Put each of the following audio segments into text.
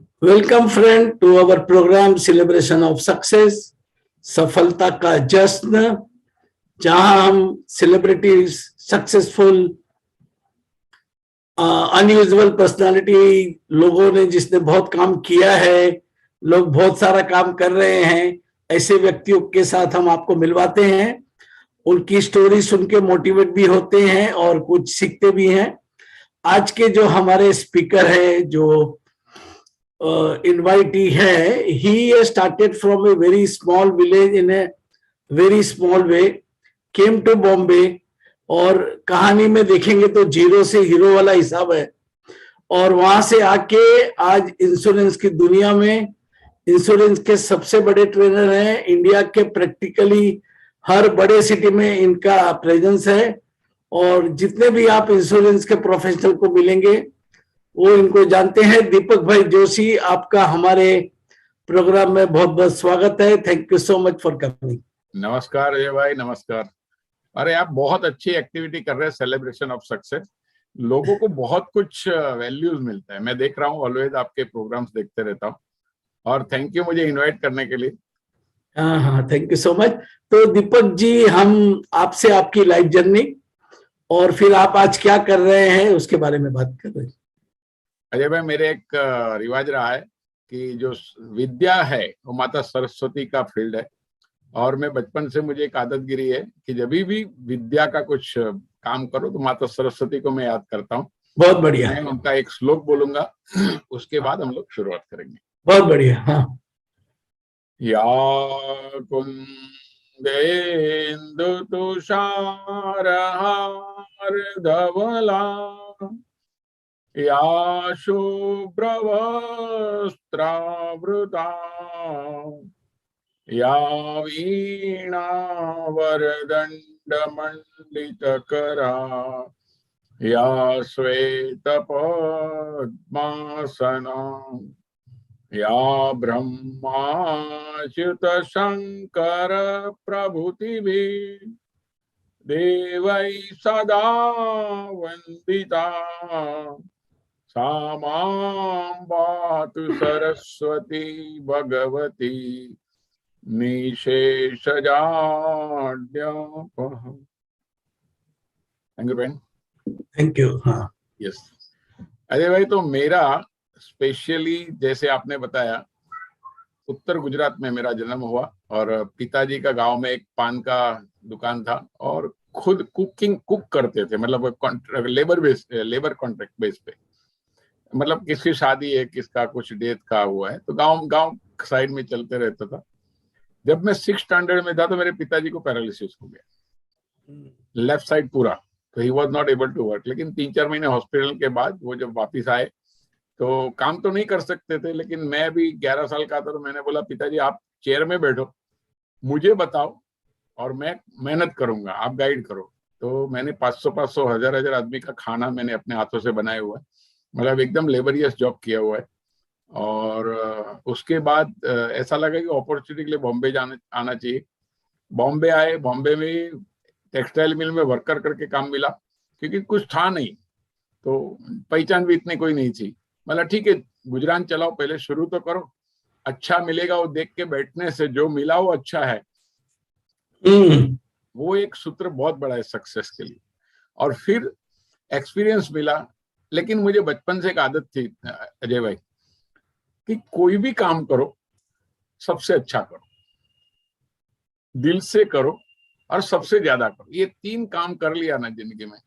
Welcome friend to our program celebration of success, सफलता का जश्न, जहां हम सेलिब्रिटीज, सक्सेसफुल, अनयूजुअल पर्सनालिटी, लोगों ने जिसने बहुत काम किया है, लोग बहुत सारा काम कर रहे हैं, ऐसे व्यक्तियों के साथ हम आपको मिलवाते हैं। उनकी स्टोरी सुन के मोटिवेट भी होते हैं और कुछ सीखते भी हैं। आज के जो हमारे स्पीकर है, जो invitee है, he started from a very small village in a very small way, came to Bombay, और कहानी में देखेंगे तो जीरो से हीरो वाला हिसाब है। और वहां से आके आज इंश्योरेंस की दुनिया में इंश्योरेंस के सबसे बड़े ट्रेनर हैं इंडिया के। प्रैक्टिकली हर बड़े सिटी में इनका प्रेजेंस है, और जितने भी आप इंश्योरेंस के प्रोफेशनल को मिलेंगे वो इनको जानते हैं। दीपक भाई जोशी, आपका हमारे प्रोग्राम में बहुत बहुत स्वागत है। Thank you so much for coming. नमस्कार अजय भाई, नमस्कार। अरे आप बहुत अच्छी एक्टिविटी कर रहे हैं, सेलिब्रेशन ऑफ सक्सेस। लोगों को बहुत कुछ वैल्यूज मिलता है। मैं देख रहा हूँ, ऑलवेज आपके प्रोग्राम्स देखते रहता हूँ, और थैंक यू मुझे इनवाइट करने के लिए। हाँ, थैंक यू सो मच। तो दीपक जी, हम आपसे आपकी लाइफ जर्नी और फिर आप आज क्या कर रहे हैं उसके बारे में बात कर रहे हैं। अजय भाई, मेरे एक रिवाज रहा है कि जो विद्या है वो माता सरस्वती का फील्ड है, और मैं बचपन से मुझे एक आदत गिरी है कि जब भी विद्या का कुछ काम करो तो माता सरस्वती को मैं याद करता हूँ। बहुत बढ़िया। मैं उनका एक श्लोक बोलूंगा, उसके बाद हम लोग शुरुआत करेंगे। बहुत बढ़िया। हाँ। या कुंदेन्दु तुषारहार धवला, या शुभ्रवस्त्रावृता, या वीणावरदण्डमण्डितकरा, या श्वेतपद्मासना, या ब्रह्माच्युत शंकर प्रभृतिभिः देवैः सदा वन्दिता, सा मां पातु सरस्वती भगवती निशेषजाड्यापः। थैंक यू बहन। Thank you. हाँ। यस अजय भाई, तो मेरा स्पेशली जैसे आपने बताया, उत्तर गुजरात में मेरा जन्म हुआ, और पिताजी का गांव में एक पान का दुकान था, और खुद कुक करते थे। मतलब लेबर कॉन्ट्रैक्ट बेस पे, मतलब किसकी शादी है, किसका कुछ डेथ का हुआ है, तो गांव साइड में चलते रहता था। जब मैं 6th स्टैंडर्ड में था तो मेरे पिताजी को पैरालिसिस हो गया, लेफ्ट साइड पूरा, तो he was not able to work. लेकिन 3-4 महीने हॉस्पिटल के बाद वो जब वापिस आए तो काम तो नहीं कर सकते थे, लेकिन मैं भी 11 साल का था, तो मैंने बोला पिताजी आप चेयर में बैठो, मुझे बताओ और मैं मेहनत करूंगा, आप गाइड करो। तो मैंने 500 1000 आदमी का खाना मैंने अपने हाथों से बनाया हुआ है, मतलब एकदम लेबरियस जॉब किया हुआ है। और उसके बाद ऐसा लगा कि अपॉर्चुनिटी के लिए बॉम्बे आना चाहिए। बॉम्बे आए, बॉम्बे में टेक्सटाइल मिल में वर्कर करके काम मिला, क्योंकि कुछ था नहीं, तो पहचान भी इतनी कोई नहीं थी। मतलब ठीक है, गुजरात चलाओ, पहले शुरू तो करो, अच्छा मिलेगा वो देख के बैठने से, जो मिला वो अच्छा है, वो एक सूत्र बहुत बड़ा है सक्सेस के लिए। और फिर एक्सपीरियंस मिला। लेकिन मुझे बचपन से एक आदत थी अजय भाई, कि कोई भी काम करो सबसे अच्छा करो, दिल से करो, और सबसे ज्यादा करो। ये 3 काम कर लिया ना जिंदगी में,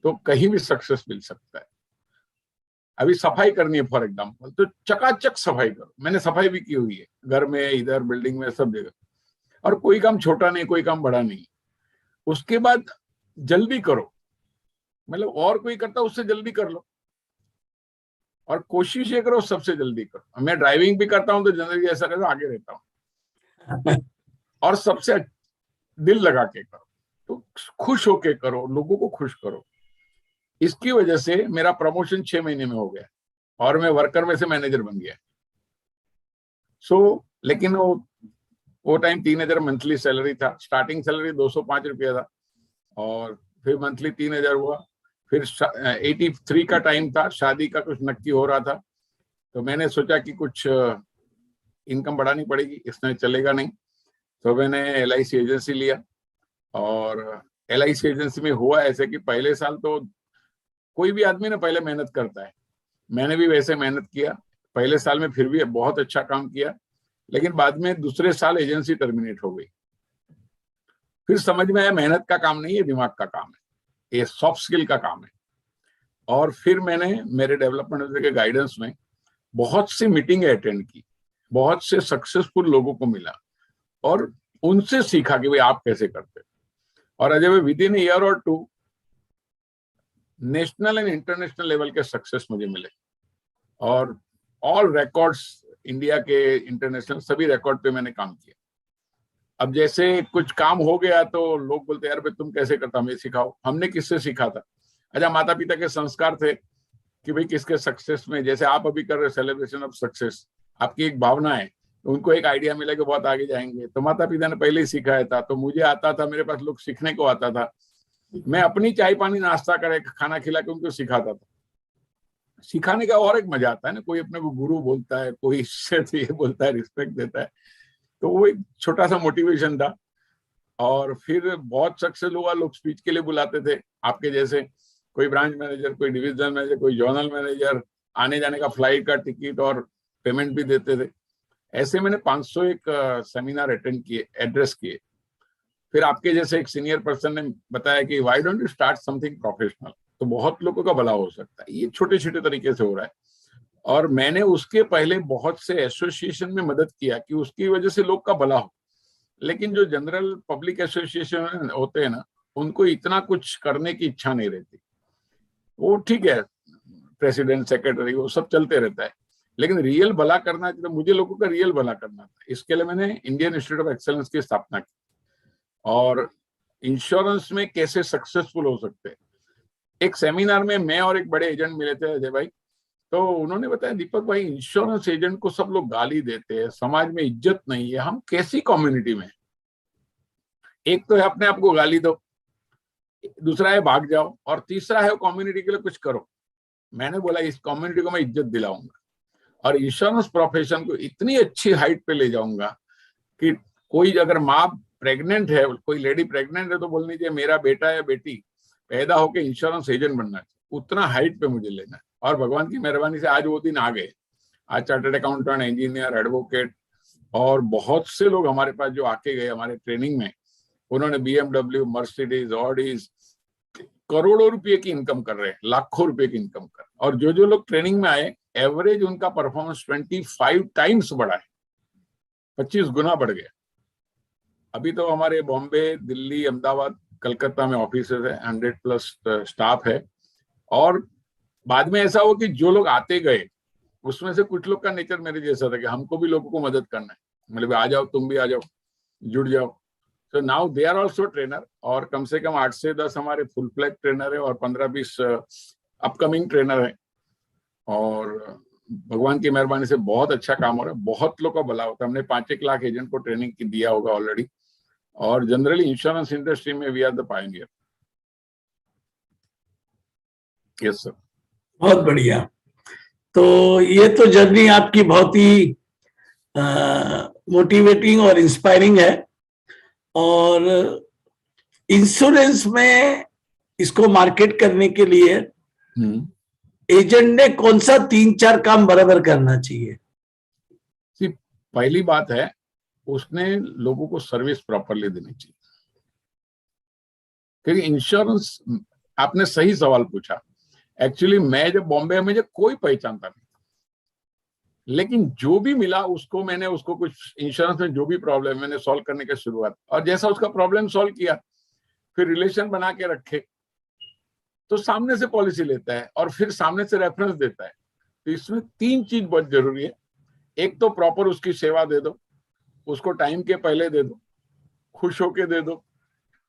तो कहीं भी सक्सेस मिल सकता है। अभी सफाई करनी है फॉर एग्जाम्पल, तो चकाचक सफाई करो। मैंने सफाई भी की हुई है, घर में, इधर बिल्डिंग में, सब जगह। और कोई काम छोटा नहीं, कोई काम बड़ा नहीं। उसके बाद जल्दी करो, मतलब और कोई करता उससे जल्दी कर लो, और कोशिश ये करो सबसे जल्दी करो। मैं ड्राइविंग भी करता हूँ तो जनरली ऐसा रहता, आगे रहता हूँ। और सबसे दिल लगा के करो, तो खुश होके करो, लोगों को खुश करो। इसकी वजह से मेरा प्रमोशन 6 महीने में हो गया, और मैं वर्कर में से मैनेजर बन गया। लेकिन वो टाइम 3000 मंथली सैलरी था। स्टार्टिंग सैलरी 205 रुपया था, और फिर मंथली 3000 हुआ। फिर 83 का टाइम था, शादी का कुछ नक्की हो रहा था, तो मैंने सोचा कि कुछ इनकम बढ़ानी पड़ेगी, इसमें चलेगा नहीं। तो मैंने LIC एजेंसी लिया, और LIC एजेंसी में हुआ ऐसे कि पहले साल तो कोई भी आदमी ना पहले मेहनत करता है, मैंने भी वैसे मेहनत किया पहले साल में, फिर भी बहुत अच्छा काम किया। लेकिन बाद में दूसरे साल एजेंसी टर्मिनेट हो गई। फिर समझ में आया मेहनत का काम नहीं है, दिमाग का काम है, ये सॉफ्ट स्किल का काम है। और फिर मैंने मेरे डेवलपमेंट के गाइडेंस में बहुत सी मीटिंग अटेंड की, बहुत से सक्सेसफुल लोगों को मिला और उनसे सीखा कि भाई आप कैसे करते। और अजय भाई, विद इन ईयर और 2 नेशनल एंड इंटरनेशनल लेवल के सक्सेस मुझे मिले, और ऑल रिकॉर्ड्स इंडिया के, इंटरनेशनल सभी रिकॉर्ड पे मैंने काम किया। अब जैसे कुछ काम हो गया तो लोग बोलते यार भाई तुम कैसे करता, हमें सिखाओ। हमने किससे सीखा था? अच्छा, माता पिता के संस्कार थे कि भाई किसके सक्सेस में, जैसे आप अभी कर रहे सेलिब्रेशन ऑफ सक्सेस, आपकी एक भावना है, तो उनको एक आइडिया मिला कि बहुत आगे जाएंगे, तो माता पिता ने पहले ही सिखाया था। तो मुझे आता था, मेरे पास लोग सीखने को आता था, मैं अपनी चाय पानी नाश्ता करे खाना खिला के उनको सिखाता था। सिखाने का और एक मजा आता है ना, कोई अपने को गुरु बोलता है, कोई इससे ये बोलता है, रिस्पेक्ट देता है, तो वो एक छोटा सा मोटिवेशन था। और फिर बहुत सक्सेस हुआ, लोग स्पीच के लिए बुलाते थे आपके जैसे, कोई ब्रांच मैनेजर, कोई डिविजनल मैनेजर, कोई जोनल मैनेजर, आने जाने का फ्लाइट का टिकट और पेमेंट भी देते थे। ऐसे मैंने 501 सेमिनार अटेंड किए, एड्रेस किए। फिर आपके जैसे एक सीनियर पर्सन ने बताया कि why don't you start something professional, तो बहुत लोगों का भला हो सकता है। ये छोटे छोटे तरीके से हो रहा है। और मैंने उसके पहले बहुत से एसोसिएशन में मदद किया कि उसकी वजह से लोग का भला हो। लेकिन जो जनरल पब्लिक एसोसिएशन होते हैं ना, उनको इतना कुछ करने की इच्छा नहीं रहती। वो ठीक है, प्रेसिडेंट, सेक्रेटरी, वो सब चलते रहता है, लेकिन रियल भला करना चाहिए। तो मुझे लोगों का रियल भला करना था, इसके लिए मैंने इंडियन इंस्टीट्यूट ऑफ एक्सेलेंस की स्थापना की। और इंश्योरेंस में कैसे सक्सेसफुल हो सकते हैं, एक सेमिनार में मैं और एक बड़े एजेंट मिले थे, अजय भाई, तो उन्होंने बताया दीपक भाई, इंश्योरेंस एजेंट को सब लोग गाली देते हैं, समाज में इज्जत नहीं है, हम कैसी कम्युनिटी में? एक तो है अपने आप को गाली दो, दूसरा है भाग जाओ, और तीसरा है कम्युनिटी के लिए कुछ करो। मैंने बोला इस कम्युनिटी को मैं इज्जत दिलाऊंगा और इंश्योरेंस प्रोफेशन को इतनी अच्छी हाइट पे ले जाऊंगा कि कोई अगर माँ प्रेग्नेंट है, कोई लेडी प्रेग्नेंट है, तो बोलनी चाहिए मेरा बेटा या बेटी पैदा होकर इंश्योरेंस एजेंट बनना चाहिए। उतना हाइट पे मुझे लेना है। और भगवान की मेहरबानी से आज वो दिन आ गए। आज चार्टर्ड अकाउंटेंट, इंजीनियर, एडवोकेट और बहुत से लोग हमारे पास जो आके गए हमारे ट्रेनिंग में, उन्होंने BMW, मर्सिडीज, ऑडीज, करोड़ों रुपए की इनकम कर रहे हैं, लाखों रुपए की इनकम कर। और जो जो लोग ट्रेनिंग में आए, एवरेज उनका परफॉर्मेंस 25 टाइम्स बढ़ा है, 25 गुना बढ़ गया। अभी तो हमारे बॉम्बे, दिल्ली, अहमदाबाद, कलकत्ता में ऑफिसेज है, 100+ स्टाफ है। और बाद में ऐसा हो कि जो लोग आते गए, उसमें से कुछ लोग का नेचर मेरे जैसा था कि हमको भी लोगों को मदद करना है, मतलब आ जाओ, तुम भी आ जाओ, जुड़ जाओ। तो now they are also trainer, और कम से कम 8 से 10 हमारे फुल फ्लैग ट्रेनर है और 15-20 अपकमिंग ट्रेनर है। और भगवान की मेहरबानी से बहुत अच्छा काम हो रहा है, बहुत लोग का भला होता है। हमने 5-1 लाख एजेंट को ट्रेनिंग की दिया होगा ऑलरेडी। और जनरली इंश्योरेंस इंडस्ट्री में we are the pioneer. Yes sir. बहुत बढ़िया। तो ये तो जर्नी आपकी बहुत ही मोटिवेटिंग और इंस्पायरिंग है। और इंश्योरेंस में इसको मार्केट करने के लिए एजेंट ने कौन सा 3-4 काम बराबर करना चाहिए? पहली बात है, उसने लोगों को सर्विस प्रॉपरली देनी चाहिए। क्योंकि इंश्योरेंस, आपने सही सवाल पूछा। एक्चुअली मैं जब बॉम्बे में, मुझे कोई पहचानता नहीं, लेकिन जो भी मिला उसको मैंने, उसको कुछ इंश्योरेंस में जो भी प्रॉब्लम मैंने सॉल्व करने की शुरुआत। और जैसा उसका प्रॉब्लम सॉल्व किया, फिर रिलेशन बना के रखे, तो सामने से पॉलिसी लेता है और फिर सामने से रेफरेंस देता है। तो इसमें 3 चीज बहुत जरूरी है। एक तो प्रॉपर उसकी सेवा दे दो, उसको टाइम के पहले दे दो, खुश होके दे दो,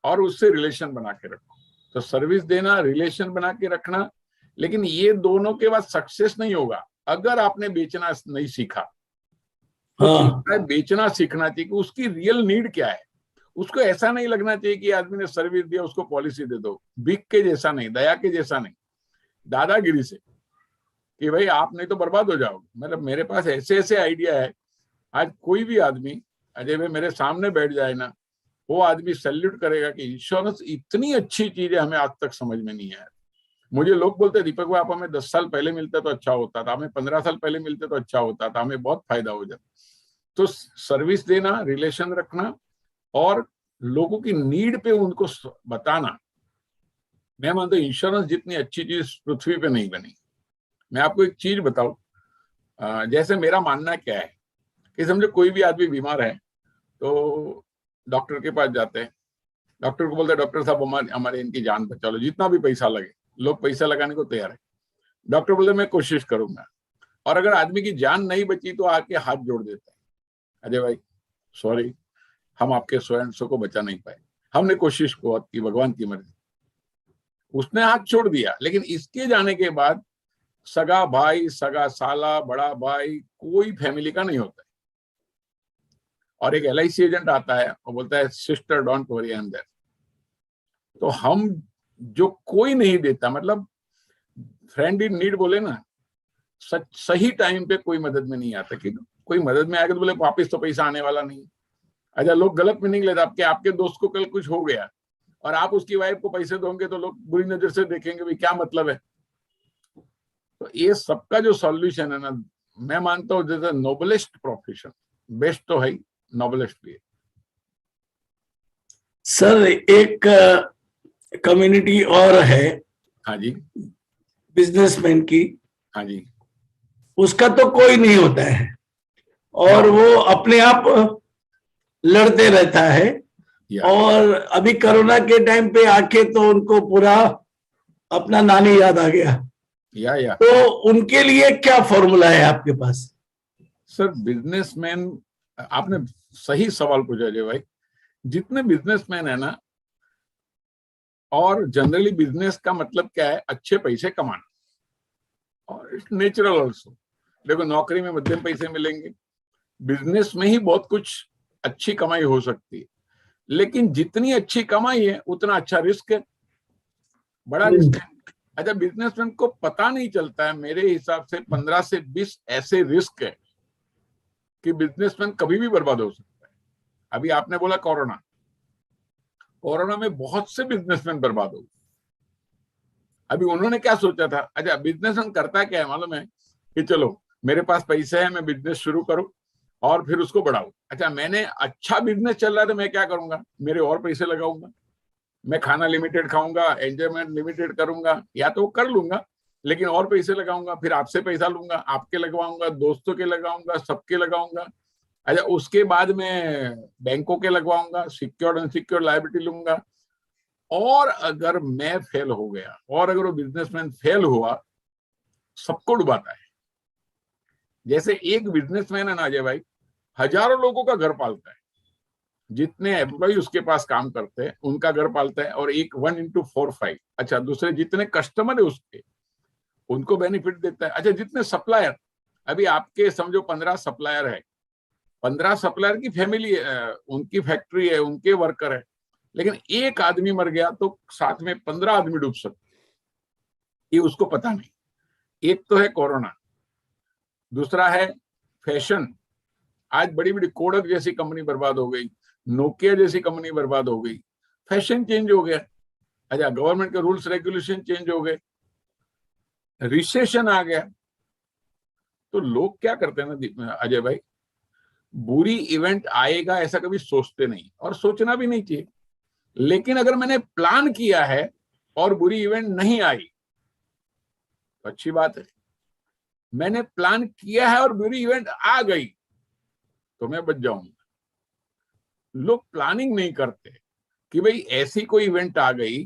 और उससे रिलेशन बना के रखो। तो सर्विस देना, रिलेशन बना के रखना। लेकिन ये दोनों के बाद सक्सेस नहीं होगा अगर आपने बेचना नहीं सीखा। तो बेचना सीखना चाहिए कि उसकी रियल नीड क्या है। उसको ऐसा नहीं लगना चाहिए कि आदमी ने सर्विस दिया उसको पॉलिसी दे दो। बिक के जैसा नहीं, दया के जैसा नहीं, दादागिरी से। कि भाई आप नहीं तो बर्बाद हो जाओगे। मतलब मेरे पास ऐसे ऐसे आइडिया है, आज कोई भी आदमी अजय भाई मेरे सामने बैठ जाए ना, वो आदमी सैल्यूट करेगा कि इंश्योरेंस इतनी अच्छी चीज है, हमें आज तक समझ में नहीं आया। मुझे लोग बोलते दीपक भाई आप हमें 10 साल पहले मिलते तो अच्छा होता था, हमें 15 साल पहले मिलते तो अच्छा होता था, हमें बहुत फायदा हो जाता। तो सर्विस देना, रिलेशन रखना और लोगों की नीड पे उनको बताना, मैं मानता हूँ इंश्योरेंस जितनी अच्छी चीज पृथ्वी पे नहीं बनी। मैं आपको एक चीज बताऊं, जैसे मेरा मानना क्या है कि समझो कोई भी आदमी बीमार है तो डॉक्टर के पास जाते हैं, डॉक्टर को बोलते हैं डॉक्टर साहब हमारे इनकी जान बचा लो, जितना भी पैसा लगे। लोग पैसा लगाने को तैयार है। डॉक्टर बोलते मैं कोशिश करूंगा, और अगर आदमी की जान नहीं बची तो आके हाथ जोड़ देता है, अजय भाई सॉरी, हम आपके सो एंड सो को बचा नहीं पाए, हमने कोशिश बहुत की, भगवान की मर्जी। उसने हाथ छोड़ दिया, लेकिन इसके जाने के बाद सगा भाई, सगा साला, बड़ा भाई कोई फैमिली का नहीं होता है। और एक LIC एजेंट आता है और बोलता है sister don't worry I am there. तो हम जो कोई नहीं देता, मतलब फ्रेंड इन नीड बोले ना, सही टाइम पे कोई मदद में नहीं आता। कि कोई मदद में आएगा तो बोले वापिस तो पैसा आने वाला नहीं। अच्छा, लोग गलत मीनिंग लेते, आपके दोस्त को कल कुछ हो गया और आप उसकी वाइफ को पैसे दोगे तो लोग बुरी नजर से देखेंगे, भाई क्या मतलब है। तो ये सबका जो सॉल्यूशन है ना, मैं मानता हूँ जैसे नोबलेस्ट प्रोफेशन, बेस्ट तो है, नोबलेस्ट भी है। सर एक कम्युनिटी और है, हाँ जी, बिजनेसमैन की, हाँ जी, उसका तो कोई नहीं होता है और हाँ, वो अपने आप लड़ते रहता है। या और अभी कोरोना के टाइम पे आके तो उनको पूरा अपना नानी याद आ गया। या तो उनके लिए क्या फॉर्मूला है आपके पास? सर बिजनेसमैन, आपने सही सवाल पूछा अजय भाई। जितने बिजनेसमैन है ना, और जनरली बिजनेस का मतलब क्या है, अच्छे पैसे कमाना, और इट्स नेचुरल ऑल्सो। देखो नौकरी में मध्यम पैसे मिलेंगे, बिजनेस में ही बहुत कुछ अच्छी कमाई हो सकती है, लेकिन जितनी अच्छी कमाई है उतना अच्छा रिस्क है, बड़ा रिस्क है। अच्छा, बिजनेसमैन को पता नहीं चलता है, मेरे हिसाब से 15 से 20 ऐसे रिस्क है कि बिजनेसमैन कभी भी बर्बाद हो सकता है। अभी आपने बोला कोरोना, कोरोना में बहुत से बिजनेसमैन बर्बाद हो गए। अभी उन्होंने क्या सोचा था, अच्छा बिजनेसमैन करता क्या है मालूम है, कि चलो मेरे पास पैसे है, मैं बिजनेस शुरू करूं और फिर उसको बढ़ाऊं। अच्छा, मैंने अच्छा बिजनेस चल रहा है तो मैं क्या करूंगा, मेरे और पैसे लगाऊंगा, मैं खाना लिमिटेड खाऊंगा, एंजॉयमेंट लिमिटेड करूंगा, या तो कर लूंगा लेकिन और पैसे लगाऊंगा, फिर आपसे पैसा लूंगा, आपके लगवाऊंगा, दोस्तों के लगाऊंगा, सबके लगाऊंगा। अच्छा, उसके बाद में बैंकों के लगवाऊंगा, सिक्योर्ड अनसिक्योर्ड लायबिलिटी लूंगा। और अगर मैं फेल हो गया, और अगर वो बिजनेसमैन फेल हुआ, सबको डुबाता है। जैसे एक बिजनेसमैन है ना अजय भाई, हजारों लोगों का घर पालता है, जितने एम्प्लॉय उसके पास काम करते हैं उनका घर पालता है, और एक 1 into 4 5। अच्छा, दूसरे जितने कस्टमर है उसके, उनको बेनिफिट देता है। अच्छा, जितने सप्लायर, अभी आपके समझो 15 सप्लायर है, 15 सप्लायर की फैमिली है, उनकी फैक्ट्री है, उनके वर्कर है, लेकिन एक आदमी मर गया तो साथ में 15 आदमी डूब सकते, ये उसको पता नहीं। एक तो है कोरोना, दूसरा है फैशन। आज बड़ी बड़ी कोडक जैसी कंपनी बर्बाद हो गई, नोकिया जैसी कंपनी बर्बाद हो गई, फैशन चेंज हो गया। अच्छा, गवर्नमेंट के रूल्स रेगुलेशन चेंज हो गए, रिसेशन आ गया। तो लोग क्या करते हैं ना अजय भाई, बुरी इवेंट आएगा ऐसा कभी सोचते नहीं, और सोचना भी नहीं चाहिए। लेकिन अगर मैंने प्लान किया है और बुरी इवेंट नहीं आई तो अच्छी बात है। मैंने प्लान किया है और बुरी इवेंट आ गई तो मैं बच जाऊंगा। लोग प्लानिंग नहीं करते कि भाई ऐसी कोई इवेंट आ गई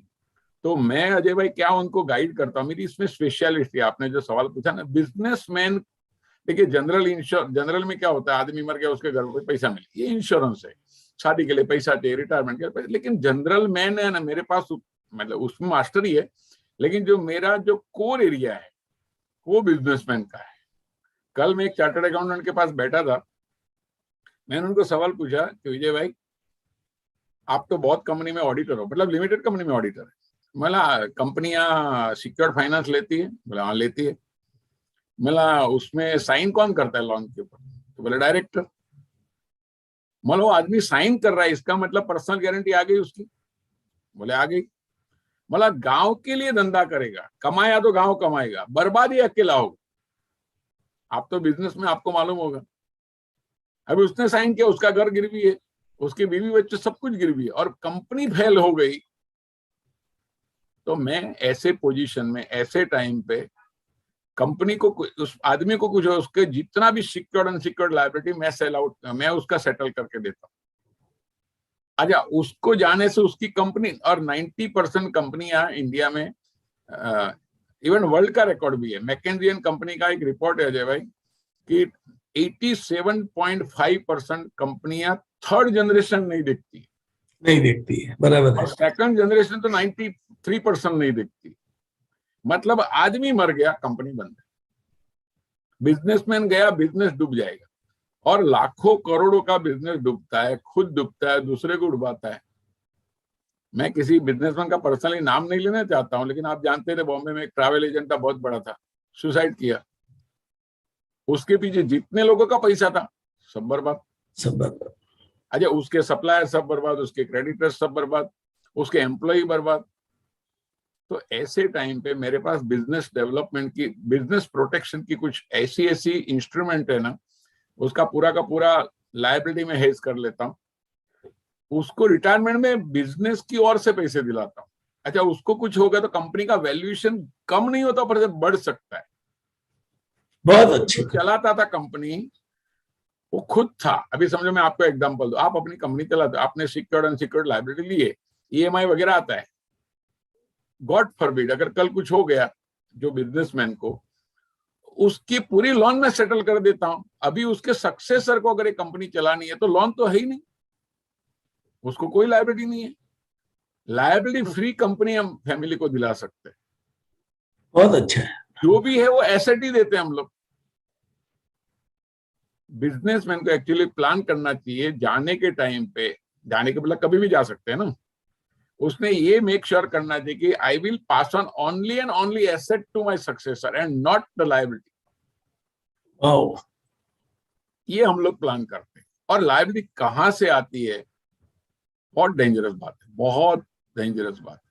तो मैं अजय भाई क्या उनको गाइड करता हूँ। मेरी इसमें स्पेशलिस्ट है, आपने जो सवाल पूछा ना, बिजनेसमैन। देखिए जनरल में क्या होता है, आदमी मर गया उसके घर पे पैसा मिले, ये इंश्योरेंस है, शादी के लिए पैसा चाहिए, रिटायरमेंट के लिए पैसा। लेकिन जनरल मैन है ना मेरे पास, मतलब उसमें मास्टरी है, लेकिन जो मेरा जो कोर एरिया है वो बिजनेसमैन का है। कल मैं एक चार्टर्ड अकाउंटेंट के पास बैठा था, मैंने उनको सवाल पूछा कि विजय भाई आप तो बहुत कंपनी में ऑडिटर हो, मतलब लिमिटेड कंपनी में ऑडिटर है, मतलब कंपनियां सिक्योर्ड फाइनेंस लेती है? बोला हाँ लेती है। मिला उसमें साइन कौन करता है लोन के ऊपर? तो बोले डायरेक्टर। मतलब वो आदमी साइन कर रहा है, इसका मतलब पर्सनल गारंटी आ गई उसकी? बोले आ गई। मतलब गांव के लिए धंधा करेगा, कमाया तो गांव कमाएगा, बर्बादी अकेला होगा। आप तो बिजनेस में, आपको मालूम होगा। अभी उसने साइन किया, उसका घर गिरवी है, उसके बीवी बच्चे सब कुछ गिरवी है, और कंपनी फेल हो गई। तो मैं ऐसे पोजीशन में, ऐसे टाइम पे कंपनी को, उस आदमी को कुछ, उसके जितना भी सिक्योर्ड अनसिक्योर्ड लायबिलिटी मैं सेल आउट, मैं उसका सेटल करके देता हूँ। अच्छा, उसको जाने से उसकी कंपनी, और 90% कंपनियां इंडिया में, इवन वर्ल्ड का रिकॉर्ड भी है, मैकेंजी एंड कंपनी का एक रिपोर्ट है अजय भाई, कि 87.5% कंपनियां थर्ड जनरेशन नहीं दिखती, नहीं देखती है, बराबर और है। सेकंड जनरेशन तो 93% नहीं दिखती। मतलब आदमी मर गया, कंपनी बंद है। बिजनेसमैन गया, बिजनेस डूब जाएगा। और लाखों करोड़ों का बिजनेस डूबता है, खुद डूबता है, दूसरे को डुबाता है। मैं किसी बिजनेसमैन का पर्सनली नाम नहीं लेना चाहता हूं, लेकिन आप जानते थे बॉम्बे में एक ट्रैवल एजेंट था, बहुत बड़ा था, सुसाइड किया। उसके पीछे जितने लोगों का पैसा था, सब बर्बाद। सब बराबर। अच्छा, उसके सप्लायर सब बर्बाद, उसके क्रेडिटर्स सब बर्बाद, उसके एम्प्लॉय बर्बाद। तो ऐसे टाइम पे मेरे पास बिजनेस डेवलपमेंट की, बिजनेस प्रोटेक्शन की कुछ ऐसी ऐसी इंस्ट्रूमेंट है ना, उसका पूरा का पूरा लायबिलिटी में हेज कर लेता हूँ, उसको रिटायरमेंट में बिजनेस की ओर से पैसे दिलाता हूँ। अच्छा, उसको कुछ होगा तो कंपनी का वैल्यूएशन कम नहीं होता, पर बढ़ सकता है। बहुत वो अच्छी जो बात। चलाता था कंपनी, वो खुद था। अभी समझो, मैं आपको एग्जांपल दूं, आप अपनी कंपनी चलाते, आपने सिक्योर्ड अनसिक्योर्ड लायबिलिटी लिए, ईएमआई वगैरह आता है। गॉड फॉरबिड अगर कल कुछ हो गया जो बिजनेसमैन को, उसकी पूरी लोन में सेटल कर देता हूं। अभी उसके सक्सेसर को अगर एक कंपनी चलानी है तो लोन तो है ही नहीं, उसको कोई लायबिलिटी नहीं है। लायबिलिटी फ्री कंपनी हम फैमिली को दिला सकते हैं। बहुत अच्छा है। जो भी है वो एसेट ही देते हैं हम लोग। बिजनेसमैन को एक्चुअली प्लान करना चाहिए, जाने के टाइम पे, जाने के मतलब कभी भी जा सकते हैं ना, उसने ये मेक श्योर करना चाहिए कि I will pass on only and only asset to my successor and not the liability. Wow. ये हम लोग प्लान करते हैं। और लायबिलिटी कहां से आती है, बहुत डेंजरस बात है, बहुत डेंजरस बात है।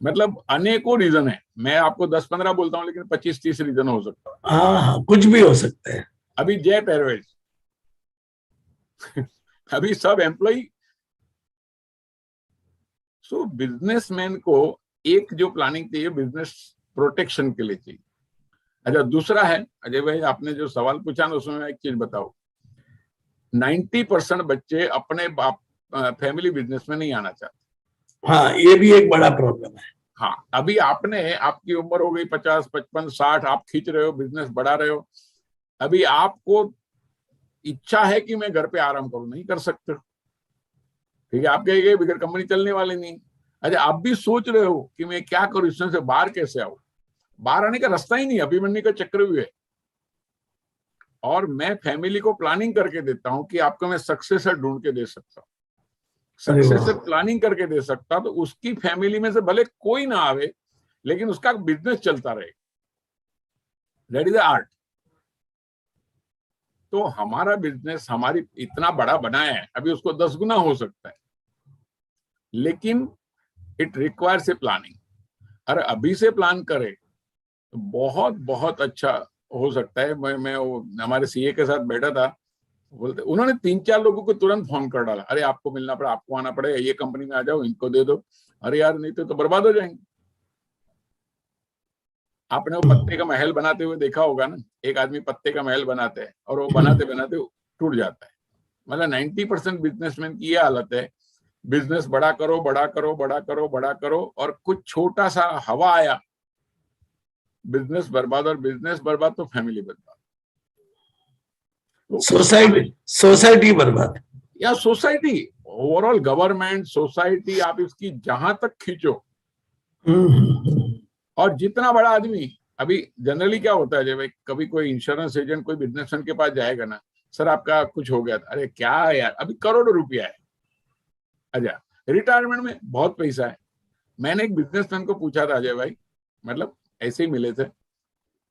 मतलब अनेकों रीजन है, मैं आपको 10-15 बोलता हूं, लेकिन 25-30 रीजन हो सकता है। हाँ हाँ, कुछ भी हो सकता है। अभी जेट एयरवेज अभी सब एम्प्लॉय। सो बिजनेसमैन को एक जो प्लानिंग चाहिए, बिजनेस प्रोटेक्शन के लिए चाहिए। अच्छा, दूसरा है अजय भाई, आपने जो सवाल पूछा ना, उसमें मैं एक चीज बताऊं। 90% बच्चे अपने बाप फैमिली बिजनेस में नहीं आना चाहते। हाँ, ये भी एक बड़ा प्रॉब्लम है। हाँ, अभी आपने, आपकी उम्र हो गई 50, 55, 60, आप खींच रहे हो, बिजनेस बढ़ा रहे हो। अभी आपको इच्छा है कि मैं घर पे आराम करूं, नहीं कर सकते। ठीक है, आप कहेंगे बगैर कंपनी चलने वाली नहीं। अच्छा, आप भी सोच रहे हो कि मैं क्या करूं, इसमें से बाहर कैसे आऊं। बाहर आने का रास्ता ही नहीं, अभिमन्यु का चक्रव्यूह है। और मैं फैमिली को प्लानिंग करके देता हूं कि आपको मैं सक्सेसर ढूंढ के दे सकता हूं, अरे वाह। सक्सेसर प्लानिंग करके दे सकता, तो उसकी फैमिली में से भले कोई ना आवे, लेकिन उसका बिजनेस चलता रहे। That is the art. तो हमारा बिजनेस हमारी इतना बड़ा बनाया है, अभी उसको 10 गुना हो सकता है, लेकिन इट रिक्वायर्स ए प्लानिंग। अरे अभी से प्लान करें तो बहुत बहुत अच्छा हो सकता है। मैं वो हमारे सीए के साथ बैठा था, बोलते, उन्होंने 3-4 लोगों को तुरंत फोन कर डाला, अरे आपको मिलना पड़ा, आपको आना पड़ेगा, ये कंपनी में आ जाओ, इनको दे दो। अरे यार, नहीं तो बर्बाद हो जाएंगे। आपने वो पत्ते का महल बनाते हुए देखा होगा ना, एक आदमी पत्ते का महल बनाते हैं और वो बनाते बनाते टूट जाता है। मतलब 90% बिजनेसमैन की ये हालत है, बिजनेस बड़ा करो, बड़ा करो, बड़ा करो, बड़ा करो, और कुछ छोटा सा हवा आया, बिजनेस बर्बाद, और बिजनेस बर्बाद तो फैमिली बर्बाद। तो सोसाइटी, सोसाइटी बर्बाद। या सोसाइटी, ओवरऑल गवर्नमेंट, सोसाइटी, आप इसकी जहां तक खींचो। और जितना बड़ा आदमी, अभी जनरली क्या होता है, जब कभी कोई इंश्योरेंस एजेंट कोई बिजनेसमैन के पास जाएगा ना, सर आपका कुछ हो गया था, अरे क्या है यार, अभी करोड़ों रुपया है। अच्छा, रिटायरमेंट में बहुत पैसा है। मैंने एक बिजनेसमैन को पूछा था अजय भाई, मतलब ऐसे ही मिले थे,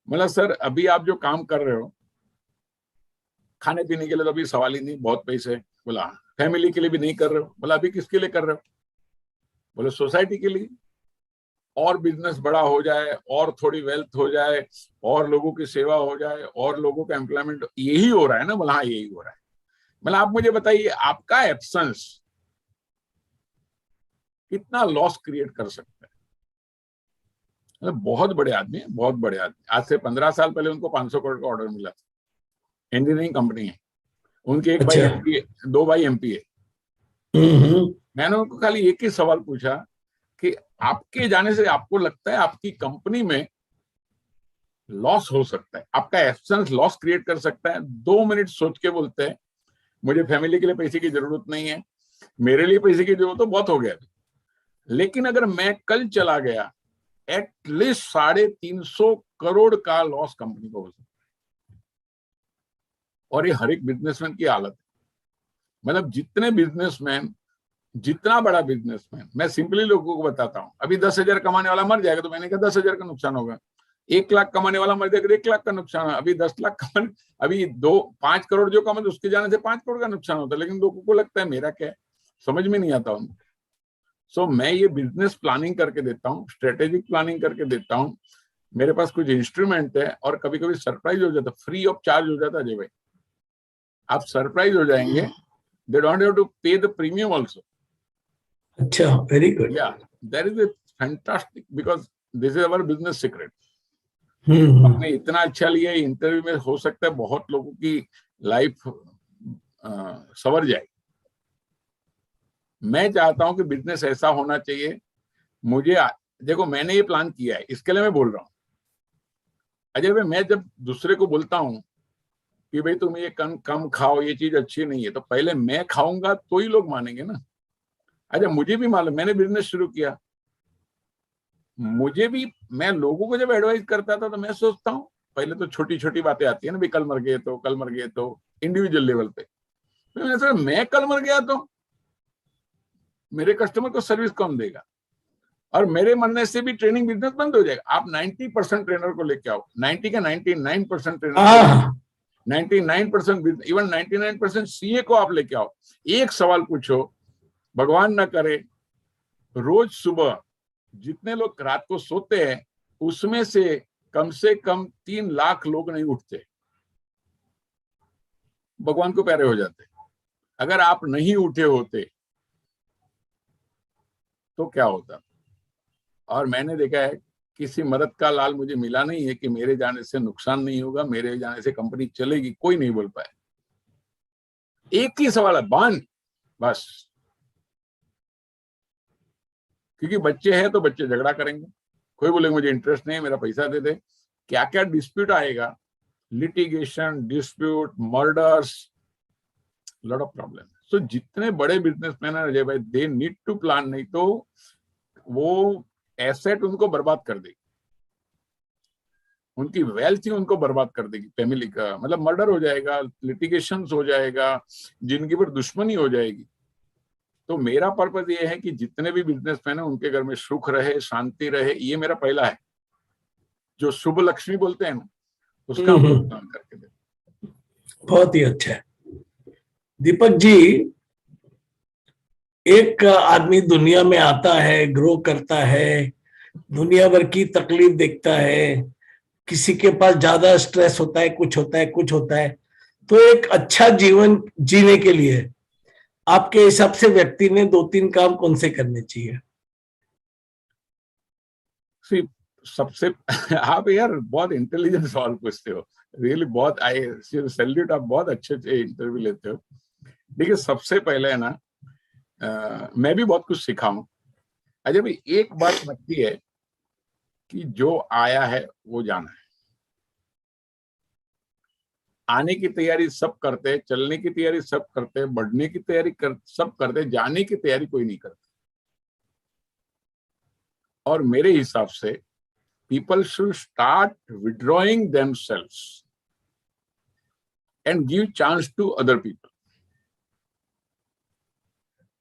मतलब सर अभी आप जो काम कर रहे हो, खाने पीने के लिए तो अभी सवाल ही नहीं, बहुत पैसे। बोला फैमिली के लिए भी नहीं कर रहे हो। बोला अभी किसके लिए कर रहे हो? बोले सोसाइटी के लिए, और बिजनेस बड़ा हो जाए, और थोड़ी वेल्थ हो जाए, और लोगों की सेवा हो जाए, और लोगों का एम्प्लॉयमेंट। यही हो रहा है ना? बोला हाँ यही हो रहा है। मतलब आप मुझे बताइए, आपका एब्सेंस कितना लॉस क्रिएट कर सकता है? मतलब बहुत बड़े आदमी है, बहुत बड़े आदमी। आज से 15 साल पहले उनको 500 करोड़ का ऑर्डर मिला था। इंजीनियरिंग कंपनी है उनके, एक भाई अच्छा। एमपी, दो भाई एमपी है। हम्म। मैंने उनको खाली एक ही सवाल पूछा कि आपके जाने से आपको लगता है आपकी कंपनी में लॉस हो सकता है, आपका एब्सेंस लॉस क्रिएट कर सकता है? 2 मिनट सोच के बोलते हैं मुझे फैमिली के लिए पैसे की जरूरत नहीं है, मेरे लिए पैसे की जरूरत तो बहुत हो गया, लेकिन अगर मैं कल चला गया, एटलीस्ट 350 करोड़ का लॉस कंपनी को हो सकता है। और ये हर एक बिजनेसमैन की हालत है। मतलब जितने बिजनेसमैन, जितना बड़ा बिजनेसमैन, मैं सिंपली लोगों को बताता हूं, अभी 10,000 कमाने वाला मर जाएगा तो मैंने कहा 10,000 का नुकसान होगा। 1 लाख कमाने वाला मर जाएगा, 1 लाख का नुकसान है। अभी 10 लाख कमाने, अभी 5 करोड़ जो कमाते उसके जाने से 5 करोड़ का नुकसान होता है, लेकिन लोगों को लगता है मेरा क्या है, समझ में नहीं आता उनको। सो मैं ये बिजनेस प्लानिंग करके देता हूँ, स्ट्रेटेजिक प्लानिंग करके देता हूँ। मेरे पास कुछ इंस्ट्रूमेंट है, और कभी कभी सरप्राइज हो जाता, फ्री ऑफ चार्ज हो जाता है। अजय भाई आप सरप्राइज हो जाएंगे, they don't have to pay the premium also. अच्छा, very good. Yeah that is a fantastic, because this is our business secret. Hmm. आपने इतना अच्छा लिया, इंटरव्यू में हो सकता है बहुत लोगों की लाइफ संवर जाए। मैं चाहता हूं कि बिजनेस ऐसा होना चाहिए। मुझे देखो, मैंने ये प्लान किया है, इसके लिए मैं बोल रहा हूँ। अजय भाई मैं जब दूसरे को बोलता हूँ कि भाई तुम ये कम कम खाओ, ये चीज अच्छी नहीं है, तो पहले मैं खाऊंगा तो ही लोग मानेंगे ना। अच्छा मुझे भी मालूम, मैंने बिजनेस शुरू किया, मुझे भी, मैं लोगों को जब एडवाइस करता था तो मैं सोचता हूँ, पहले तो छोटी छोटी बातें आती है ना, भाई कल मर गए तो, कल मर गए तो, इंडिविजुअल लेवल पे। तो मैंने सोचा मैं कल मर गया तो मेरे कस्टमर को सर्विस कौन देगा, और मेरे मरने से भी ट्रेनिंग बिजनेस बंद हो जाएगा। आप 90% ट्रेनर को लेके आओ, 90 का 99% ट्रेनर को, हाँ। 99% इवन 99% सीए को आप लेके आओ। एक सवाल पूछो, भगवान ना करे, रोज सुबह जितने लोग रात को सोते हैं उसमें से कम 3 लाख लोग नहीं उठते, भगवान को प्यारे हो जाते। अगर आप नहीं उठे होते तो क्या होता? और मैंने देखा है, किसी मर्द का लाल मुझे मिला नहीं है कि मेरे जाने से नुकसान नहीं होगा, मेरे जाने से कंपनी चलेगी, कोई नहीं बोल पाए। एक ही सवाल है, बांध, बस। क्योंकि बच्चे हैं तो बच्चे झगड़ा करेंगे, कोई बोले मुझे इंटरेस्ट नहीं है, मेरा पैसा दे दे। क्या क्या डिस्प्यूट आएगा, litigation, dispute, murders, lot of problem. So जितने बड़े बिजनेसमैन है अजय भाई, दे नीड टू प्लान, नहीं तो वो एसेट उनको बर्बाद कर देगी, उनकी वेल्थ ही उनको बर्बाद कर देगी। फैमिली का मतलब मर्डर हो जाएगा, लिटिगेशन हो जाएगा, जिंदगी भर दुश्मनी हो जाएगी। तो मेरा पर्पज ये है कि जितने भी बिजनेसमैन है उनके घर में सुख रहे, शांति रहे, ये मेरा पहला है। जो शुभ लक्ष्मी बोलते हैं ना, उसका हम लोग हम्म। काम करके देते बहुत ही अच्छा है। दीपक जी, एक आदमी दुनिया में आता है, ग्रो करता है, दुनिया भर की तकलीफ देखता है, किसी के पास ज्यादा स्ट्रेस होता है, कुछ होता है, कुछ होता है। तो एक अच्छा जीवन जीने के लिए आपके हिसाब से व्यक्ति ने 2-3 काम कौन से करने चाहिए? हैं। सबसे आप यार बहुत इंटेलिजेंट सवाल पूछते हो, रियली बहुत, आई सैल्यूट, आप बहुत अच्छे से इंटरव्यू लेते हो। देखिए सबसे पहले है ना, मैं भी बहुत कुछ सीखा हूँ। अजय भाई एक बात नक्की है कि जो आया है वो जाना है। आने की तैयारी सब करते हैं, चलने की तैयारी सब करते हैं, बढ़ने की तैयारी सब करते हैं, जाने की तैयारी कोई नहीं करता। और मेरे हिसाब से people should start withdrawing themselves and give chance to other people.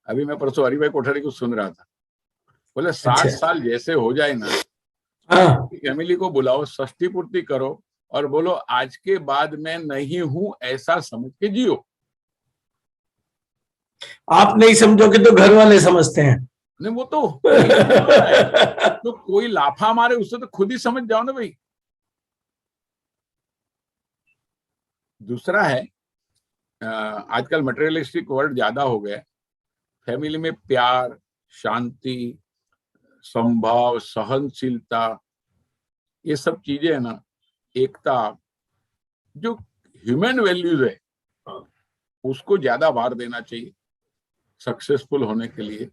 अभी मैं परसों हरिभाई कोठारी को सुन रहा था, बोले 60 अच्छा। साल जैसे हो जाए ना, हाँ, फैमिली को बुलाओ, षष्ठी पूर्ति करो और बोलो आज के बाद मैं नहीं हूं ऐसा समझ के जियो। आप नहीं समझोगे तो घर वाले समझते हैं। नहीं वो तो वही तो हो रहा है, तो कोई लाफा मारे उससे तो खुद ही समझ जाओ ना भाई। दूसरा है आजकल मटेरियलिस्टिक वर्ड ज्यादा हो गया। फैमिली में प्यार, शांति, संभाव, सहनशीलता, ये सब चीजें है ना, एकता, जो ह्यूमन वैल्यूज है उसको ज्यादा भार देना चाहिए सक्सेसफुल होने के लिए।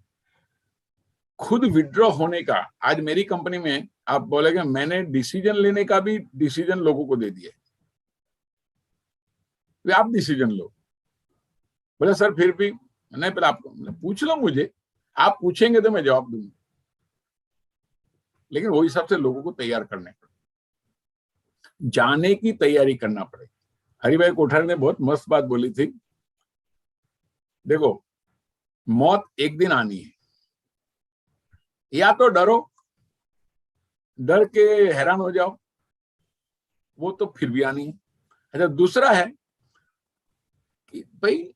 खुद विड्रॉ होने का, आज मेरी कंपनी में आप बोलेंगे मैंने डिसीजन लेने का भी डिसीजन लोगों को दे दिया, आप डिसीजन लो। बोले सर फिर भी नहीं, पर आप पूछ लो मुझे, आप पूछेंगे तो मैं जवाब दूंगा, लेकिन वही हिसाब से लोगों को तैयार करने पड़े, जाने की तैयारी करना पड़े। हरिभाई कोठारी ने बहुत मस्त बात बोली थी, देखो मौत एक दिन आनी है, या तो डरो, डर के हैरान हो जाओ, वो तो फिर भी आनी है। अच्छा दूसरा है कि भाई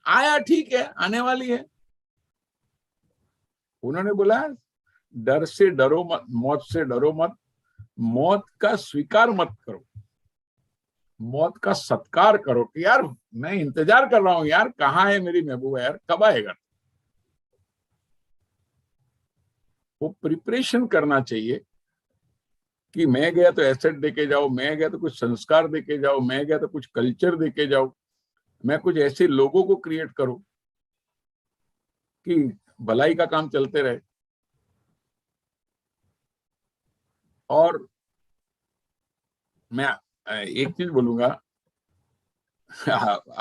आया ठीक है, आने वाली है। उन्होंने बोला डर से डरो मत, मौत से डरो मत, मौत का स्वीकार मत करो, मौत का सत्कार करो कि यार मैं इंतजार कर रहा हूं यार, कहाँ है मेरी महबूबा यार, कब आएगा। वो प्रिपरेशन करना चाहिए कि मैं गया तो एसेट देके जाओ, मैं गया तो कुछ संस्कार देके जाओ, मैं गया तो कुछ कल्चर देके जाओ, मैं कुछ ऐसे लोगों को क्रिएट करूं कि भलाई का काम चलते रहे। और मैं एक चीज बोलूंगा,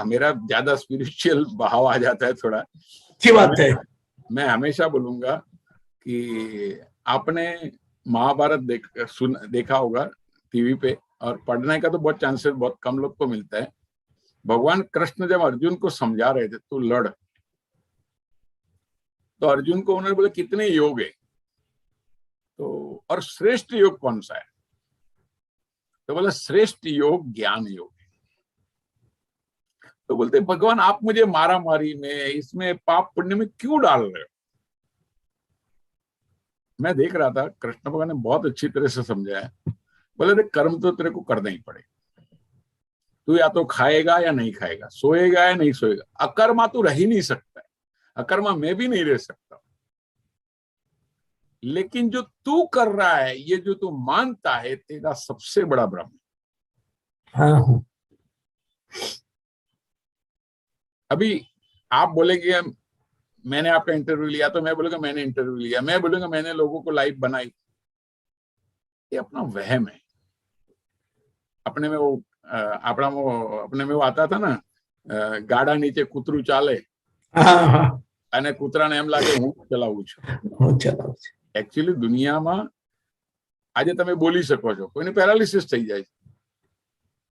मेरा ज्यादा स्पिरिचुअल भाव आ जाता है थोड़ा, अच्छी बात है। मैं हमेशा बोलूंगा कि आपने महाभारत देखा होगा टीवी पे, और पढ़ने का तो बहुत चांसेस बहुत कम लोग को मिलता है। भगवान कृष्ण जब अर्जुन को समझा रहे थे तू लड़, तो अर्जुन को उन्होंने बोला कितने योग है, तो और श्रेष्ठ योग कौन सा है, तो बोला श्रेष्ठ योग ज्ञान योग। तो बोलते भगवान आप मुझे मारा मारी में, इसमें पाप पुण्य में क्यों डाल रहे हो। मैं देख रहा था कृष्ण भगवान ने बहुत अच्छी तरह से समझाया, बोले देख कर्म तो तेरे को करना ही पड़ेगा, तू या तो खाएगा या नहीं खाएगा, सोएगा या नहीं सोएगा, अकर्मा तू रह ही नहीं सकता है, अकर्मा मैं भी नहीं रह सकता, लेकिन जो तू कर रहा है, ये जो तू मानता है, तेरा सबसे बड़ा भ्रम है। हाँ, अभी आप बोलेंगे मैंने आपका इंटरव्यू लिया, तो मैं बोलूंगा मैंने इंटरव्यू लिया, मैं बोलूंगा मैंने लोगों को लाइव बनाई, ये अपना वहम है। अपने में वो अपने में वो आता था ना, गाड़ा नीचे कूतरू चाले हाँ, हाँ, અને કૂતરાને એમ લાગે હું ચલાવું છું। चलो। એકચ્યુઅલી દુનિયામાં આજે તમે બોલી શકો છો, કોઈને પેરાલિસિસ થઈ જાય છે,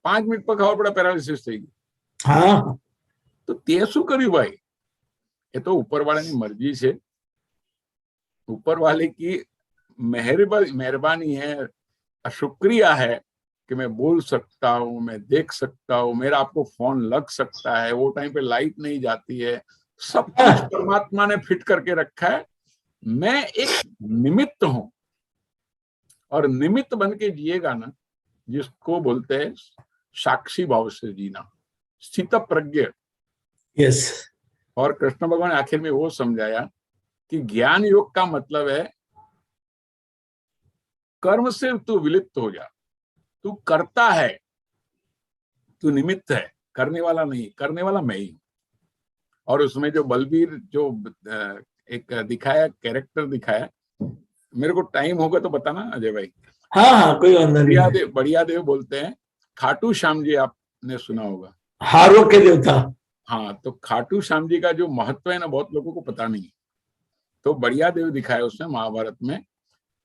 5 મિનિટ પર ખબર પડે પેરાલિસિસ થઈ ગઈ, हाँ, તો તે શું કર્યું ભાઈ, એ તો ઉપરવાળાની મરજી છે, ઉપરવાले की मेहरबानी है, शुक्रिया है कि मैं बोल सकता हूँ, मैं देख सकता हूँ, मेरा आपको फोन लग सकता है, वो टाइम पे लाइट नहीं जाती है, सब कुछ परमात्मा ने फिट करके रखा है, मैं एक निमित्त हूं। और निमित्त बन के जिएगा ना, जिसको बोलते हैं साक्षी भाव से जीना, स्थित प्रज्ञ। यस। और कृष्ण भगवान ने आखिर में वो समझाया कि ज्ञान योग का मतलब है कर्म से तू विलिप्त हो जा, तू करता है, तू निमित्त है, करने वाला नहीं, करने वाला मैं ही हूं। और उसमें जो बलबीर जो एक दिखाया, कैरेक्टर दिखाया, मेरे को टाइम होगा तो बताना अजय भाई। हाँ, हाँ, कोई अंदर नहीं है। बढ़िया देव बोलते हैं, खाटू श्याम जी आपने सुना होगा, हारों के देवता। हाँ, तो खाटू श्याम जी का जो महत्व है ना, बहुत लोगों को पता नहीं, तो बढ़िया देव दिखाया उसने महाभारत में।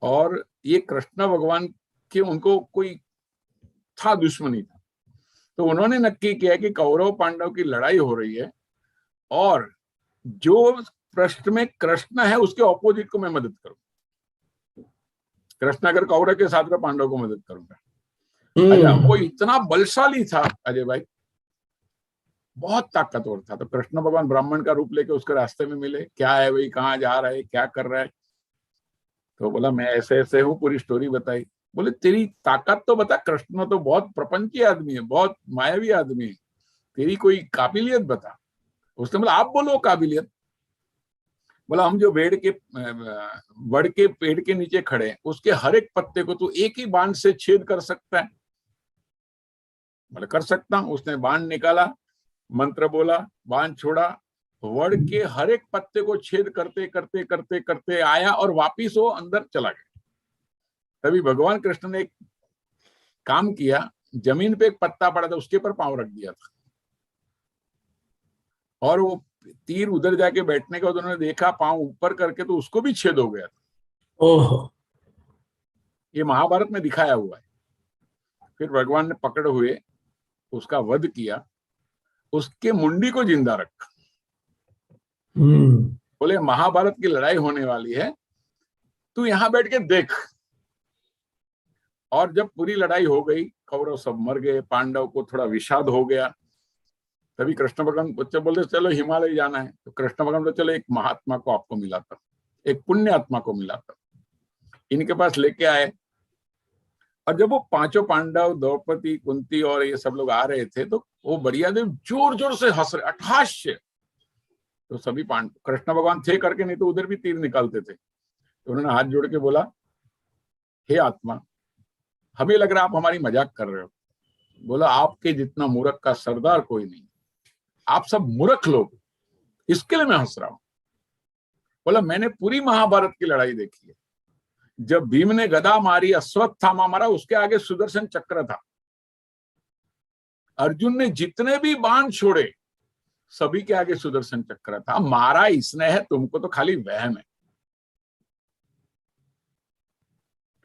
और ये कृष्ण भगवान के उनको कोई था दुश्मनी था, तो उन्होंने नक्की किया कि कौरव पांडव की लड़ाई हो रही है, और जो प्रश्न में कृष्ण है उसके ऑपोजिट को मैं मदद करूं। कृष्ण अगर कौरव के साथ में पांडव को मदद करूंगा। अच्छा, वो इतना बलशाली था अजय भाई, बहुत ताकतवर था। तो कृष्ण भगवान ब्राह्मण का रूप लेके उसके रास्ते में मिले, क्या है भाई, कहाँ जा रहा है, क्या कर रहा है। तो बोला मैं ऐसे ऐसे हूँ, पूरी स्टोरी बताई। बोले तेरी ताकत तो बता, कृष्ण तो बहुत प्रपंची आदमी है, बहुत मायावी आदमी है, तेरी कोई काबिलियत बता। उसने बोला आप बोलो काबिलियत। बोला हम जो वड़ के पेड़ के नीचे खड़े हैं, उसके हर एक पत्ते को तू एक ही बाण से छेद कर सकता है। बोले कर सकता हूं। उसने बाण निकाला, मंत्र बोला, बाण छोड़ा, वड़ के हर एक पत्ते को छेद करते करते करते करते आया और वापिस वो अंदर चला गया। तभी भगवान कृष्ण ने एक काम किया, जमीन पे एक पत्ता पड़ा था, उसके ऊपर पांव रख दिया था, और वो तीर उधर जाके बैठने के बाद उन्होंने देखा पांव ऊपर करके, तो उसको भी छेद हो गया था। ओह, ये महाभारत में दिखाया हुआ है। फिर भगवान ने पकड़ हुए उसका वध किया, उसके मुंडी को जिंदा रखा। बोले महाभारत की लड़ाई होने वाली है, तू यहां बैठ के देख। और जब पूरी लड़ाई हो गई, कौरव सब मर गए, पांडव को थोड़ा विषाद हो गया। तभी कृष्ण भगवान बच्चे बोलते चलो हिमालय जाना है। तो कृष्ण भगवान बोले चलो एक महात्मा को आपको मिला था, एक पुण्य आत्मा को मिला था, इनके पास लेके आए। और जब वो पांचों पांडव, द्रौपदी, कुंती और ये सब लोग आ रहे थे, तो वो बढ़िया देव जोर जोर से हंस रहे, अट्ठाश्य। तो सभी पांडव, कृष्ण भगवान थे करके, नहीं तो उधर भी तीर निकालते थे। तो उन्होंने हाथ जोड़ के बोला, हे आत्मा, हमें लग रहा आप हमारी मजाक कर रहे हो। बोला आपके जितना मूर्ख का सरदार कोई नहीं, आप सब मूर्ख लोग, इसके लिए मैं हंस रहा हूं। बोला मैंने पूरी महाभारत की लड़ाई देखी है, जब भीम ने गदा मारी, अश्वत्थामा मारा, उसके आगे सुदर्शन चक्र था। अर्जुन ने जितने भी बाण छोड़े, सभी के आगे सुदर्शन चक्र था। मारा इसने है, तुमको तो खाली वहम है।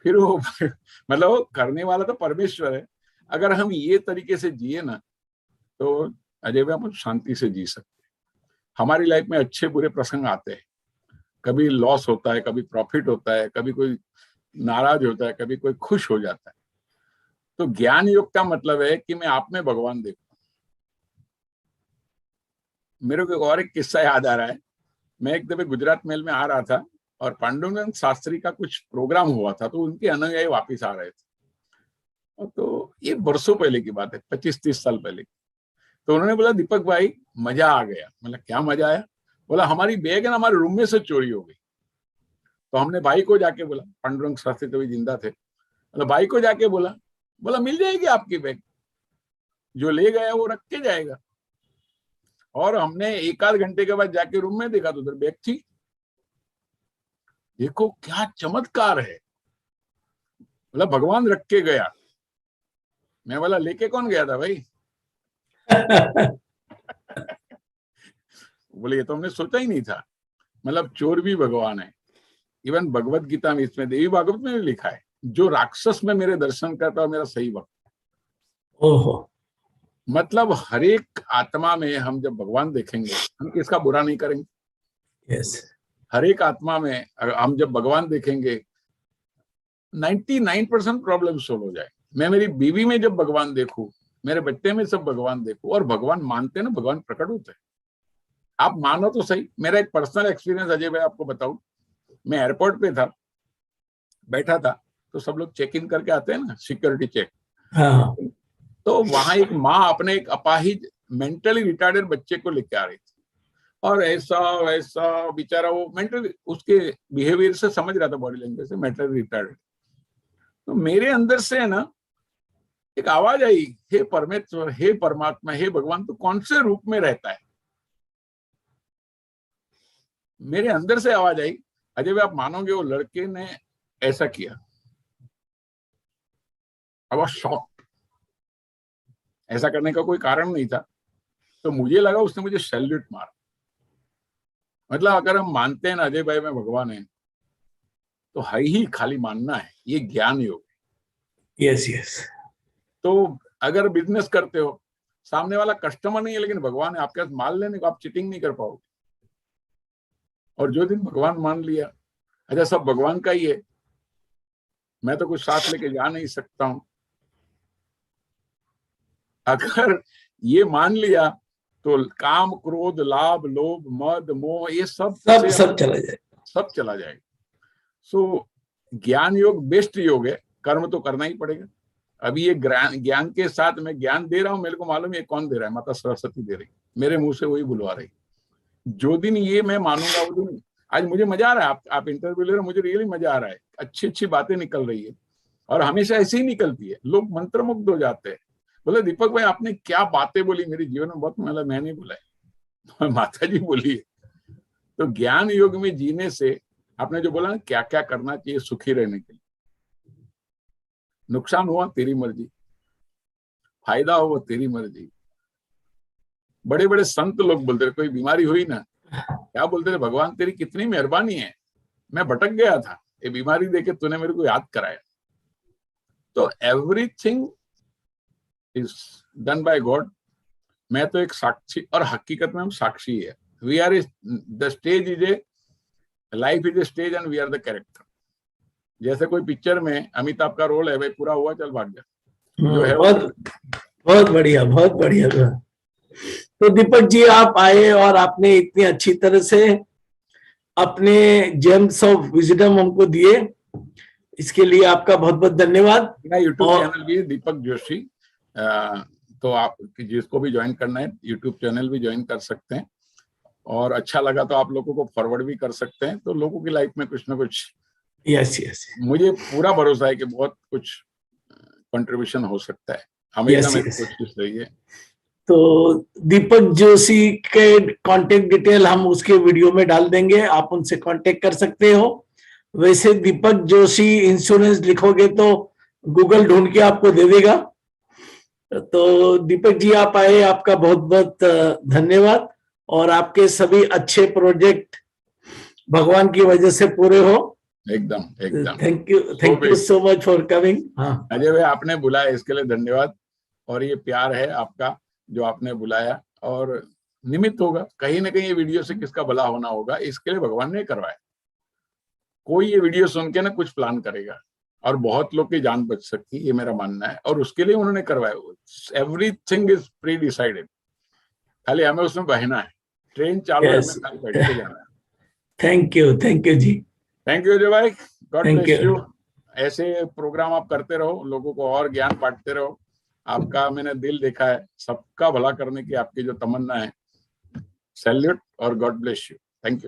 फिर वो मतलब वो करने वाला तो परमेश्वर है। अगर हम ये तरीके से जिए ना, तो अजय भाई हम शांति से जी सकते हैं। हमारी लाइफ में अच्छे बुरे प्रसंग आते हैं, कभी लॉस होता है, कभी प्रॉफिट होता है, कभी कोई नाराज होता है, कभी कोई खुश हो जाता है। तो ज्ञान योग का मतलब है कि मैं आप में भगवान देखूं। मेरे को और एक किस्सा याद आ रहा है। मैं एक दफे गुजरात मेल में आ रहा था, और पांडुरंग शास्त्री का कुछ प्रोग्राम हुआ था, तो उनके अनुयायी वापिस आ रहे थे। तो ये बरसों पहले की बात है, 25-30 साल पहले। तो उन्होंने बोला दीपक भाई मजा आ गया। मतलब क्या मजा आया? बोला हमारी बैग है ना, हमारे रूम में से चोरी हो गई। तो हमने भाई को जाके बोला, पांडुरंग शास्त्री तभी जिंदा थे, मतलब भाई को जाके बोला, बोला मिल जाएगी आपकी बैग, जो ले गया वो रख के जाएगा। और हमने एक आध घंटे के बाद जाके रूम में देखा तो उधर बैग थी। देखो क्या चमत्कार है, मतलब भगवान रख के गया। मैं बोला लेके कौन गया था भाई? बोले ये तो हमने सोचा ही नहीं था। मतलब चोर भी भगवान है। इवन भगवत गीता में, इसमें देवी भागवत में भी लिखा है, जो राक्षस में मेरे दर्शन करता है मेरा सही भक्त। ओहो, मतलब हर एक आत्मा में हम जब भगवान देखेंगे, हम किसका बुरा नहीं करेंगे। यस, हर एक आत्मा में हम जब भगवान देखेंगे, 99% प्रॉब्लम सोल्व हो जाए। मैं मेरी बीवी में जब भगवान देखूं, मेरे बच्चे में सब भगवान देखूं, और भगवान मानते ना, भगवान प्रकट होते हैं। आप मानो तो सही। मेरा एक पर्सनल एक्सपीरियंस अजय भाई आपको बताऊं। मैं एयरपोर्ट पे था, बैठा था, तो सब लोग चेक इन करके आते हैं ना, सिक्योरिटी चेक। हाँ, तो वहां एक माँ अपने एक अपाहिज मेंटली रिटार्डेड बच्चे को लेके आ रही थी, और ऐसा वैसा बेचारा, वो मेंटली उसके बिहेवियर से समझ रहा था, बॉडी लैंग्वेज से मेंटली रिटार्डेड। तो मेरे अंदर से है ना एक आवाज आई, हे परमेश्वर, हे परमात्मा, हे भगवान, तो कौन से रूप में रहता है? मेरे अंदर से आवाज आई। अजय भाई आप मानोगे, वो लड़के ने ऐसा किया। I was shocked. ऐसा करने का कोई कारण नहीं था, तो मुझे लगा उसने मुझे सैल्यूट मारा। मतलब अगर हम मानते हैं ना अजय भाई में भगवान है, तो है ही खाली मानना है, ये ज्ञान योग। यस यस, तो अगर बिजनेस करते हो, सामने वाला कस्टमर नहीं है लेकिन भगवान है आपके पास माल लेने को, आप चीटिंग नहीं कर पाओगे। और जो दिन भगवान मान लिया, अच्छा सब भगवान का ही है, मैं तो कुछ साथ लेके जा नहीं सकता हूं। अगर ये मान लिया तो काम, क्रोध, लाभ, लोभ, मद, मोह, ये सब सब से सब चला जाए। सब चला जाएगा। सो ज्ञान योग बेस्ट योग है, कर्म तो करना ही पड़ेगा। अभी ये ज्ञान के साथ मैं ज्ञान दे रहा हूं, मेरे को मालूम है कौन दे रहा है, माता सरस्वती दे रही, मेरे मुंह से वही बुलवा रही। जो दिन ये मैं मानूंगा वो दिन, आज मुझे मजा आ रहा है, आप इंटरव्यू ले रहे हो, मुझे रियली मजा आ रहा है, अच्छी अच्छी बातें निकल रही है और हमेशा ऐसे ही निकलती है, लोग मंत्रमुग्ध हो जाते हैं। बोले दीपक भाई आपने क्या बातें बोली, मेरे जीवन में बहुत, मतलब मैं नहीं बोला है, माता जी बोली है। तो ज्ञान योग में जीने से आपने जो बोला ना क्या क्या करना चाहिए सुखी रहने के लिए, नुकसान हुआ तेरी मर्जी, फायदा हुआ तेरी मर्जी। बड़े बड़े संत लोग बोलते थे, कोई बीमारी हुई ना, क्या बोलते थे, भगवान तेरी कितनी मेहरबानी है, मैं भटक गया था, ये बीमारी देके तूने मेरे को याद कराया। तो everything is done by God. मैं तो एक साक्षी, और हकीकत में हम साक्षी है। We are the stage is a, life is a stage and we are the character. जैसे कोई पिक्चर में अमिताभ का रोल है, भाई पूरा हुआ चल भाग जा, जो है बहुत बहुत बढ़िया, बहुत बढ़िया। तो दीपक जी आप आए और आपने इतनी अच्छी तरह से अपने जेम्स ऑफ विजडम हमको दिए, इसके लिए आपका बहुत बहुत धन्यवाद। मेरा यूट्यूब और चैनल भी है दीपक जोशी, तो आप जिसको भी ज्वाइन करना है यूट्यूब चैनल भी ज्वाइन कर सकते हैं, और अच्छा लगा तो आप लोगों को फॉरवर्ड भी कर सकते हैं, तो लोगों की लाइफ में कुछ ना कुछ, यस यस मुझे पूरा भरोसा है कि बहुत कुछ कंट्रीब्यूशन हो सकता है, हमेशा यस मेरी यस। कोशिश रही है। तो दीपक जोशी के कांटेक्ट डिटेल हम उसके वीडियो में डाल देंगे, आप उनसे कांटेक्ट कर सकते हो। वैसे दीपक जोशी इंश्योरेंस लिखोगे तो गूगल ढूंढ के आपको दे देगा। तो दीपक जी आप आए, आपका बहुत बहुत धन्यवाद, और आपके सभी अच्छे प्रोजेक्ट भगवान की वजह से पूरे हो। एकदम एकदम। Thank you so much for coming. हाँ अजय भाई आपने बुलाया इसके लिए धन्यवाद, और ये प्यार है आपका जो आपने बुलाया, और निमित्त होगा कहीं ना कहीं ये वीडियो से किसका भला होना होगा, इसके लिए भगवान ने करवाया। कोई ये वीडियो सुन के ना कुछ प्लान करेगा और बहुत लोग की जान बच सकती है, ये मेरा मानना है, और उसके लिए उन्होंने करवाया। एवरीथिंग इज प्री डिसाइडेड, खाली हमें उसमें बहना है, ट्रेन चालू है, हमें यस। खाली बैठ के जाना है। Thank you ji. Thank you Ajay भाई, god thank bless you. You. ऐसे प्रोग्राम आप करते रहो, लोगों को और ज्ञान बांटते रहो। आपका मैंने दिल देखा है, सबका भला करने की आपकी जो तमन्ना है, सैल्यूट और गॉड ब्लेस यू।